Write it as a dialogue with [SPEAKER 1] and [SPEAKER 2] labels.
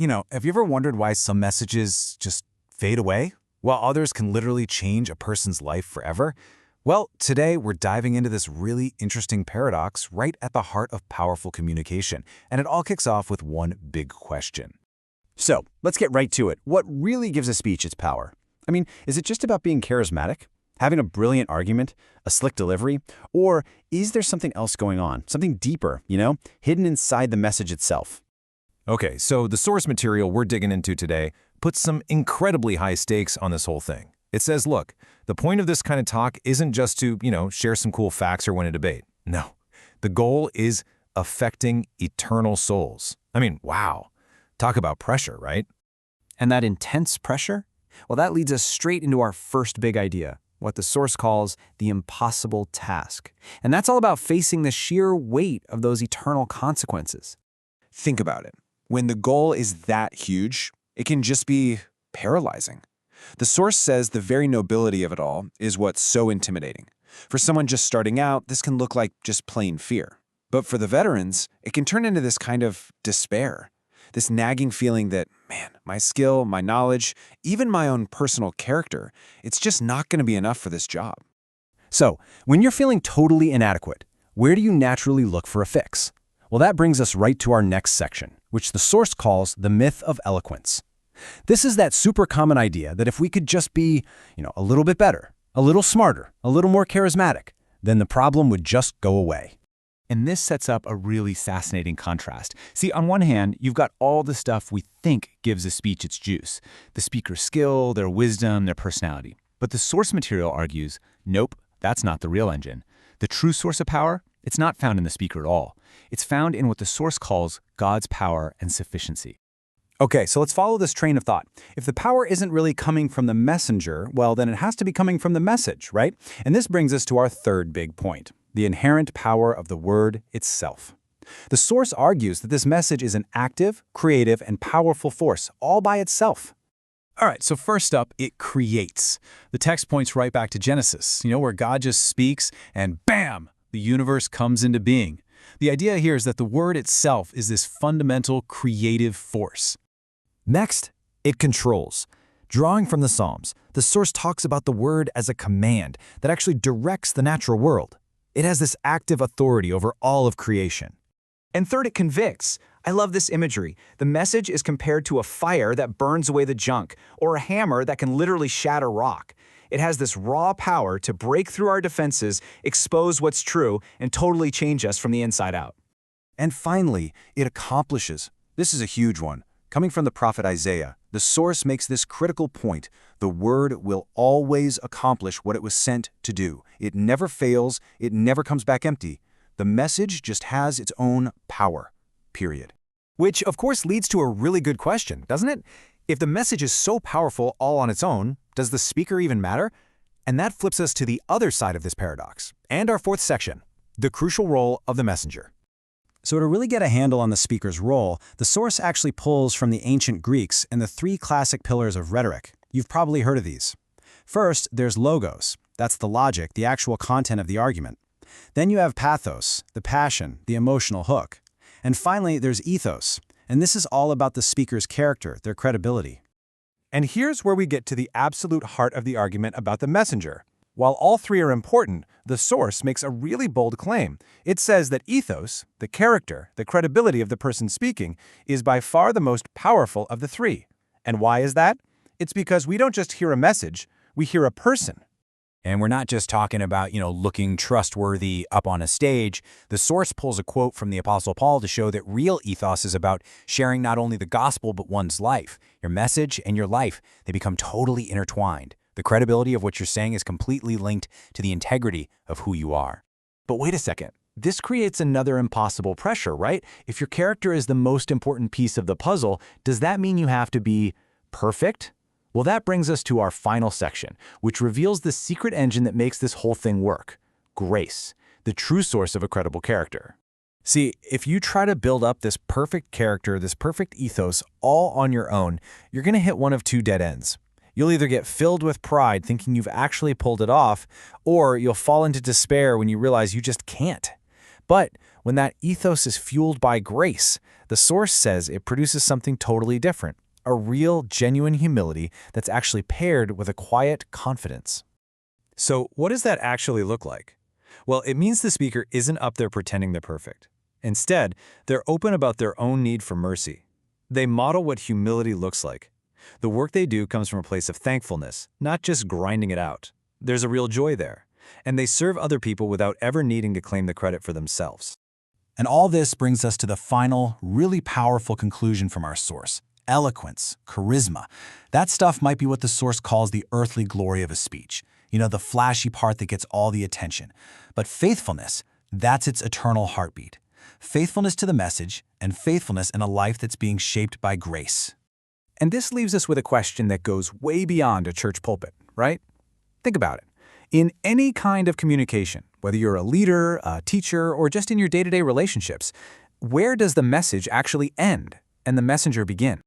[SPEAKER 1] Have you ever wondered why some messages just fade away, while others can literally change a person's life forever? Well, today we're diving into this really interesting paradox right at the heart of powerful communication, and it all kicks off with one big question.
[SPEAKER 2] So, let's get right to it. What really gives a speech its power? Is it just about being charismatic? Having a brilliant argument? A slick delivery? Or is there something else going on? Something deeper, hidden inside the message itself?
[SPEAKER 3] Okay, so the source material we're digging into today puts some incredibly high stakes on this whole thing. It says, look, the point of this kind of talk isn't just to, share some cool facts or win a debate. No, the goal is affecting eternal souls. Wow. Talk about pressure, right?
[SPEAKER 4] And that intense pressure? Well, that leads us straight into our first big idea, what the source calls the impossible task. And that's all about facing the sheer weight of those eternal consequences.
[SPEAKER 5] Think about it. When the goal is that huge, it can just be paralyzing. The source says the very nobility of it all is what's so intimidating. For someone just starting out, this can look like just plain fear. But for the veterans, it can turn into this kind of despair. This nagging feeling that, man, my skill, my knowledge, even my own personal character, it's just not going to be enough for this job.
[SPEAKER 2] So, when you're feeling totally inadequate, where do you naturally look for a fix? Well, that brings us right to our next section, which the source calls the myth of eloquence. This is that super common idea that if we could just be, a little bit better, a little smarter, a little more charismatic, then the problem would just go away.
[SPEAKER 1] And this sets up a really fascinating contrast. See, on one hand, you've got all the stuff we think gives a speech its juice. The speaker's skill, their wisdom, their personality. But the source material argues, nope, that's not the real engine. The true source of power, it's not found in the speaker at all. It's found in what the source calls God's power and sufficiency.
[SPEAKER 2] Okay, so let's follow this train of thought. If the power isn't really coming from the messenger, well, then it has to be coming from the message, right? And this brings us to our third big point, the inherent power of the word itself. The source argues that this message is an active, creative, and powerful force all by itself.
[SPEAKER 1] All right, so first up, it creates. The text points right back to Genesis, where God just speaks and bam, the universe comes into being. The idea here is that the word itself is this fundamental creative force.
[SPEAKER 3] Next, it controls. Drawing from the Psalms, the source talks about the word as a command that actually directs the natural world. It has this active authority over all of creation.
[SPEAKER 4] And third, it convicts. I love this imagery. The message is compared to a fire that burns away the junk, or a hammer that can literally shatter rock. It has this raw power to break through our defenses, expose what's true, and totally change us from the inside out.
[SPEAKER 2] And finally, it accomplishes. This is a huge one. Coming from the prophet Isaiah, the source makes this critical point. The word will always accomplish what it was sent to do. It never fails. It never comes back empty. The message just has its own power, period.
[SPEAKER 3] Which, of course, leads to a really good question, doesn't it? If the message is so powerful all on its own, does the speaker even matter? And that flips us to the other side of this paradox, and our fourth section, the crucial role of the messenger.
[SPEAKER 2] So to really get a handle on the speaker's role, the source actually pulls from the ancient Greeks and the three classic pillars of rhetoric. You've probably heard of these. First, there's logos. That's the logic, the actual content of the argument. Then you have pathos, the passion, the emotional hook. And finally, there's ethos. And this is all about the speaker's character, their credibility.
[SPEAKER 6] And here's where we get to the absolute heart of the argument about the messenger. While all three are important, the source makes a really bold claim. It says that ethos, the character, the credibility of the person speaking, is by far the most powerful of the three. And why is that? It's because we don't just hear a message, we hear a person.
[SPEAKER 1] And we're not just talking about, looking trustworthy up on a stage. The source pulls a quote from the Apostle Paul to show that real ethos is about sharing not only the gospel, but one's life. Your message and your life, they become totally intertwined. The credibility of what you're saying is completely linked to the integrity of who you are. But wait a second. This creates another impossible pressure, right? If your character is the most important piece of the puzzle, does that mean you have to be perfect? Well, that brings us to our final section, which reveals the secret engine that makes this whole thing work. Grace, the true source of a credible character.
[SPEAKER 3] See, if you try to build up this perfect character, this perfect ethos, all on your own, you're going to hit one of two dead ends. You'll either get filled with pride thinking you've actually pulled it off, or you'll fall into despair when you realize you just can't.
[SPEAKER 1] But when that ethos is fueled by grace, the source says it produces something totally different, a real, genuine humility that's actually paired with a quiet confidence.
[SPEAKER 3] So what does that actually look like? Well, it means the speaker isn't up there pretending they're perfect. Instead, they're open about their own need for mercy. They model what humility looks like. The work they do comes from a place of thankfulness, not just grinding it out. There's a real joy there. And they serve other people without ever needing to claim the credit for themselves.
[SPEAKER 2] And all this brings us to the final, really powerful conclusion from our source. Eloquence, charisma. That stuff might be what the source calls the earthly glory of a speech. You know, the flashy part that gets all the attention. But faithfulness, that's its eternal heartbeat. Faithfulness to the message and faithfulness in a life that's being shaped by grace.
[SPEAKER 4] And this leaves us with a question that goes way beyond a church pulpit, right? Think about it. In any kind of communication, whether you're a leader, a teacher, or just in your day-to-day relationships, where does the message actually end and the messenger begin?